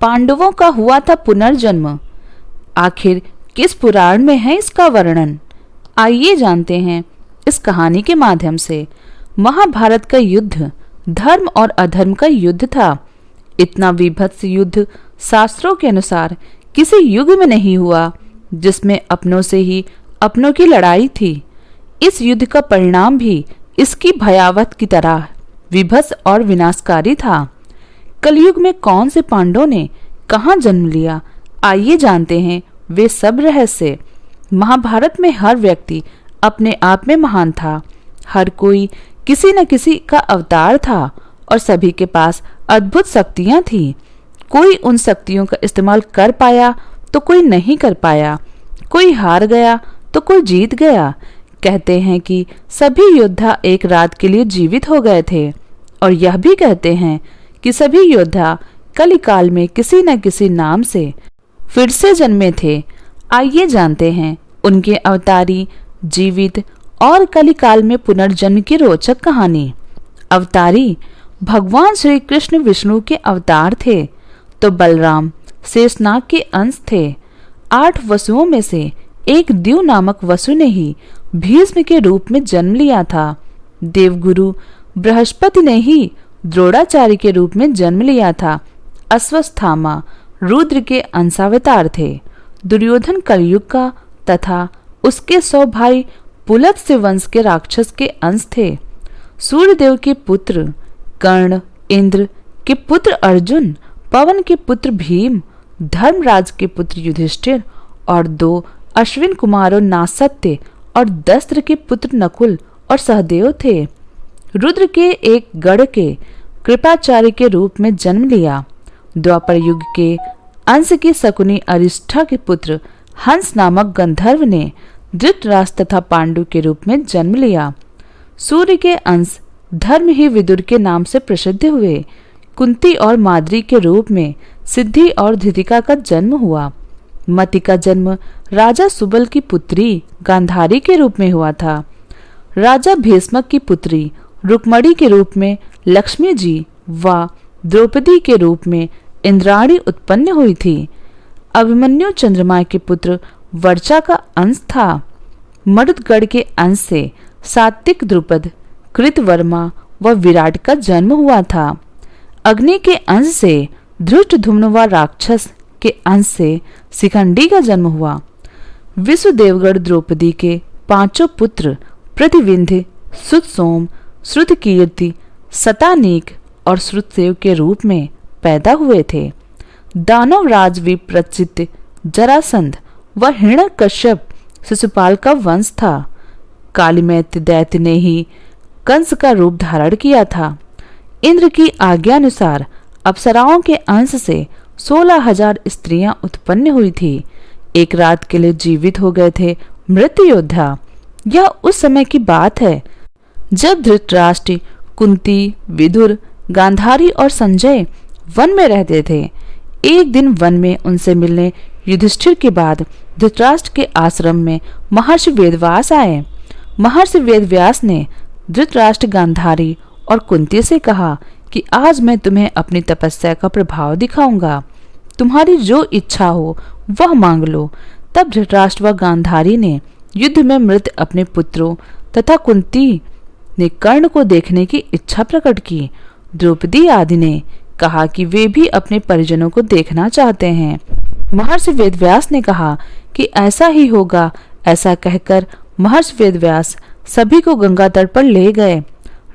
पांडवों का हुआ था पुनर्जन्म। आखिर किस पुराण में है इसका वर्णन? आइए जानते हैं इस कहानी के माध्यम से। महाभारत का युद्ध धर्म और अधर्म का युद्ध था। इतना विभत्स युद्ध शास्त्रों के अनुसार किसी युग में नहीं हुआ, जिसमें अपनों से ही अपनों की लड़ाई थी। इस युद्ध का परिणाम भी इसकी भयावह की तरह विभत्स और विनाशकारी था। कलयुग में कौन से पांडवों ने कहाँ जन्म लिया, आइए जानते हैं वे सब रहस्य। महाभारत में हर व्यक्ति अपने आप में महान था। हर कोई किसी न किसी का अवतार था और सभी के पास अद्भुत शक्तियां थी। कोई उन शक्तियों का इस्तेमाल कर पाया तो कोई नहीं कर पाया, कोई हार गया तो कोई जीत गया। कहते हैं कि सभी योद्धा एक रात के लिए जीवित हो गए थे, और यह भी कहते हैं कि सभी योद्धा कलिकाल में किसी न किसी नाम से फिर से जन्मे थे। आइए जानते हैं उनके अवतारी, जीवित और कलिकाल में पुनर्जन्म की रोचक कहानी। अवतारी भगवान श्री कृष्ण विष्णु के अवतार थे, तो बलराम शेषनाग के अंश थे। 8 वसुओं में से एक द्यू नामक वसु ने ही भीष्म के रूप में जन्म लिया था। देवगुरु बृहस्पति ने ही द्रोणाचार्य के रूप में जन्म लिया था। अश्वत्थामा रुद्र के अंशावतार थे। दुर्योधन कलयुग का तथा उसके 100 भाई पुलत्स्य वंश के राक्षस के अंश थे। सूर्यदेव के पुत्र कर्ण, इंद्र के पुत्र अर्जुन, पवन के पुत्र भीम, धर्मराज के पुत्र युधिष्ठिर और 2 अश्विन कुमारों नासत्य और दस्त्र के पुत्र नकुल और सहदेव थे। रुद्र के एक गढ़ के कृपाचार्य के रूप में जन्म लिया। द्वापर युग के अंश की शकुनी अरिष्ठा के पुत्र हंस नामक गंधर्व ने धृतराष्ट्र तथा पांडु के रूप में जन्म लिया। सूर्य के अंश धर्म ही विदुर के नाम से प्रसिद्ध हुए। कुंती और माद्री के रूप में सिद्धि और धृतिका का जन्म हुआ। मति का जन्म राजा सुबल की पुत्री गांधारी के रूप में हुआ था। राजा भीष्मक की पुत्री रुक्मणी के रूप में लक्ष्मी जी व द्रौपदी के रूप में इंद्राणी उत्पन्न हुई थी। अभिमन्यु चंद्रमा के पुत्र वर्चा का अंश था। मरुदगढ़ के अंश से सात्विक द्रुपद, कृतवर्मा व विराट का जन्म हुआ था। अग्नि के अंश से धृष्टधुम्न व राक्षस के अंश से शिखंडी का जन्म हुआ। विश्वदेवगढ़ द्रौपदी के 5 पुत्र प्रतिविंध्य, सुतसोम, श्रुतकीर्ति, शतानीक और श्रुतसेव के रूप में पैदा हुए थे। दानव राज विप्रचित जरासंध व हिरण्यकश्यप शिशुपाल का वंश था। कालीमैत्य दैत्य ने ही कंस का रूप धारण किया था। इंद्र की आज्ञानुसार अप्सराओं के अंश से 16,000 स्त्रियां उत्पन्न हुई थी। एक रात के लिए जीवित हो गए थे मृत योद्धा। यह उस समय की बात है जब धृतराष्ट्र, कुंती, विदुर, गांधारी और संजय वन में रहते थे। एक दिन वन में उनसे मिलने युधिष्ठिर के बाद धृतराष्ट्र के आश्रम में महर्षि वेदव्यास आए। महर्षि वेदव्यास ने धृतराष्ट्र, गांधारी और कुंती से कहा कि आज मैं तुम्हें अपनी तपस्या का प्रभाव दिखाऊंगा। तुम्हारी जो इच्छा हो वह मांग लो। तब धृतराष्ट्र व गांधारी ने युद्ध में मृत अपने पुत्रों तथा कुंती ने कर्ण को देखने की इच्छा प्रकट की। द्रौपदी आदि ने कहा कि वे भी अपने परिजनों को देखना चाहते हैं। महर्षि वेदव्यास ने कहा कि ऐसा ही होगा। ऐसा कहकर महर्षि वेदव्यास सभी को गंगा तट पर ले गए।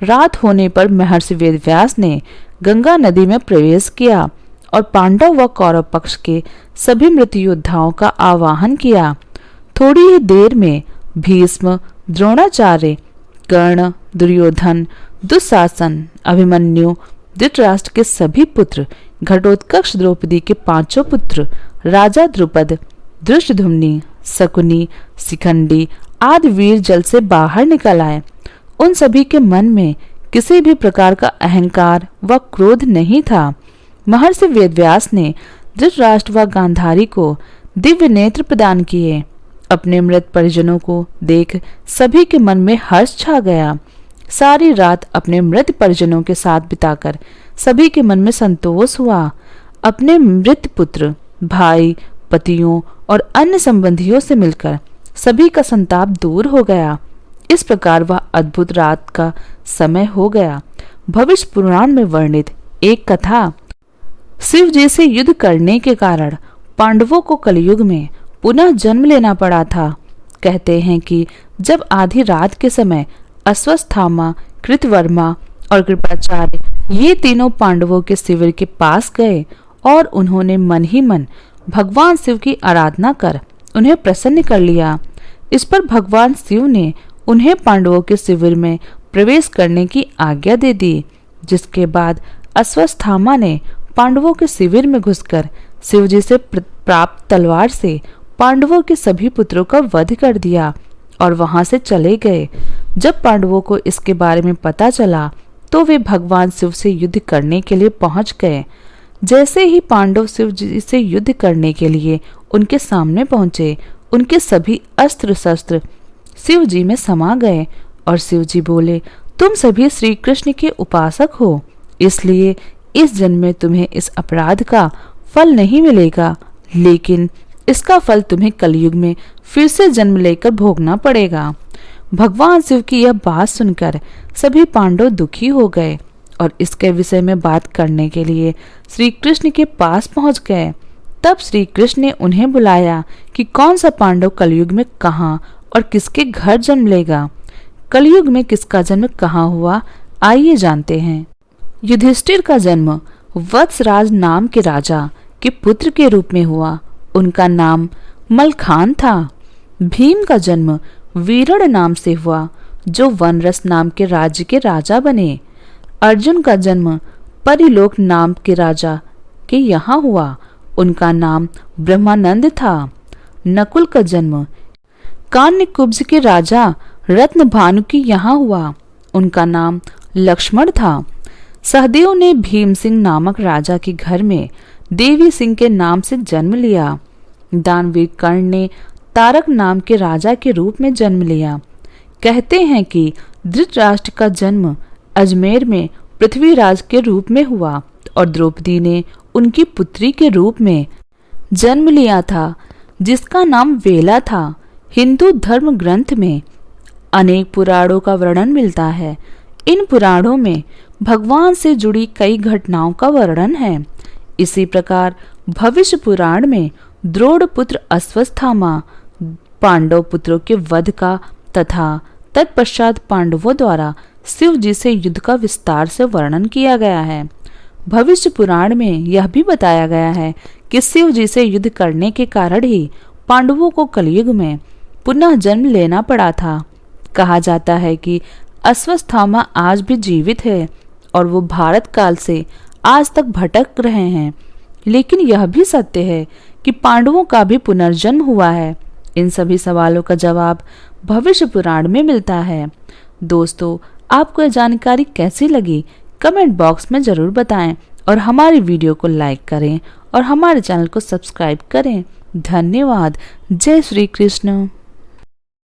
रात होने पर महर्षि वेदव्यास ने गंगा नदी में प्रवेश किया और पांडव व कौरव पक्ष के सभी मृत योद्धाओं का आवाहन किया। थोड़ी ही देर में भीष्म, द्रोणाचार्य, कर्ण, दुर्योधन, दुशासन, अभिमन्यु, धृतराष्ट्र के सभी पुत्र, घटोत्कच द्रौपदी के 5 पुत्र, राजा द्रुपद, धृष्टद्युम्न, शकुनी, शिखंडी आदि वीर जल से बाहर निकल आए। उन सभी के मन में किसी भी प्रकार का अहंकार व क्रोध नहीं था। महर्षि वेदव्यास ने धृतराष्ट्र व गांधारी को दिव्य नेत्र प्रदान किए। अपने मृत परिजनों को देख सभी के मन में हर्ष छा गया। सारी रात अपने मृत परिजनों के साथ बिताकर सभी के मन में संतोष हुआ। अपने मृत पुत्र, भाई, पतियों और अन्य संबंधियों से मिलकर सभी का संताप दूर हो गया। इस प्रकार वह अद्भुत रात का समय हो गया। भविष्य पुराण में वर्णित एक कथा। शिव जी से युद्ध करने के कारण पांडवों को कलयुग में पुनः जन्म लेना पड़ा था। कहते हैं कि जब आधी रात के समय अश्वत्थामा, कृतवर्मा और कृपाचार्य ये तीनों पांडवों के शिविर के पास गए और उन्होंने मन ही मन भगवान शिव की आराधना कर उन्हें प्रसन्न कर लिया। इस पर भगवान शिव ने उन्हें पांडवों के शिविर में प्रवेश करने की आज्ञा दे दी, जिसके बाद अश्वत्थामा ने पांडवों के शिविर में घुसकर शिव जी से प्राप्त तलवार से पांडवों के सभी पुत्रों का वध कर दिया और वहां से चले गए। जब पांडवों को इसके बारे में पता चला तो वे भगवान शिव से युद्ध करने के लिए पहुंच गए। जैसे ही पांडव शिव जी से युद्ध करने के लिए उनके सामने पहुंचे, उनके सभी अस्त्र शस्त्र शिव जी में समा गए और शिव जी बोले, तुम सभी श्री कृष्ण के उपासक हो, इसलिए इस जन्म में तुम्हें इस अपराध का फल नहीं मिलेगा, लेकिन इसका फल तुम्हें कलयुग में फिर से जन्म लेकर भोगना पड़ेगा। भगवान शिव की यह बात सुनकर सभी पांडव दुखी हो गए और इसके विषय में बात करने के लिए श्री कृष्ण के पास पहुंच गए। तब श्री कृष्ण ने उन्हें बुलाया कि कौन सा पांडव कलयुग में कहाँ और किसके घर जन्म लेगा। कलयुग में किसका जन्म कहाँ हुआ, आइए जानते हैं। युधिष्ठिर का जन्म वत्सराज नाम के राजा के पुत्र के रूप में हुआ। उनका नाम मलखान था। भीम का जन्म वीरण नाम से हुआ, जो वनरस नाम के राज्य के राजा बने। अर्जुन का जन्म परिलोक नाम के राजा के यहाँ हुआ। उनका नाम ब्रह्मानंद था। नकुल का जन्म कान्यकुब्ज के राजा रत्नभानु के यहाँ हुआ। उनका नाम लक्ष्मण था। सहदेव ने भीम सिंह नामक राजा के घर में देवी सिंह के नाम से जन्म लिया। दानवीर कर्ण ने तारक नाम के राजा के रूप में जन्म लिया। कहते हैं कि धृतराष्ट्र का जन्म अजमेर में पृथ्वीराज के रूप में हुआ और द्रौपदी ने उनकी पुत्री के रूप में जन्म लिया था, जिसका नाम वेला था। हिंदू धर्म ग्रंथ में अनेक पुराणों का वर्णन मिलता है। इन पुराणों में भगवान से जुड़ी कई घटनाओं का वर्णन है। इसी प्रकार भविष्य पुराण में द्रोण पुत्र अश्वत्थामा पांडव पुत्रों के वध का तथा तत्पश्चात पांडवों द्वारा शिव जी से युद्ध का विस्तार से वर्णन किया गया है। भविष्य पुराण में यह भी बताया गया है कि शिव जी से युद्ध करने के कारण ही पांडवों को कलयुग में पुनः जन्म लेना पड़ा था। कहा जाता है कि अश्वत्थामा आज भी जीवित है और वो भारत काल से आज तक भटक रहे हैं। लेकिन यह भी सत्य है कि पांडवों का भी पुनर्जन्म हुआ है। इन सभी सवालों का जवाब भविष्य पुराण में मिलता है। दोस्तों, आपको यह जानकारी कैसी लगी कमेंट बॉक्स में जरूर बताएं और हमारी वीडियो को लाइक करें और हमारे चैनल को सब्सक्राइब करें। धन्यवाद। जय श्री कृष्ण।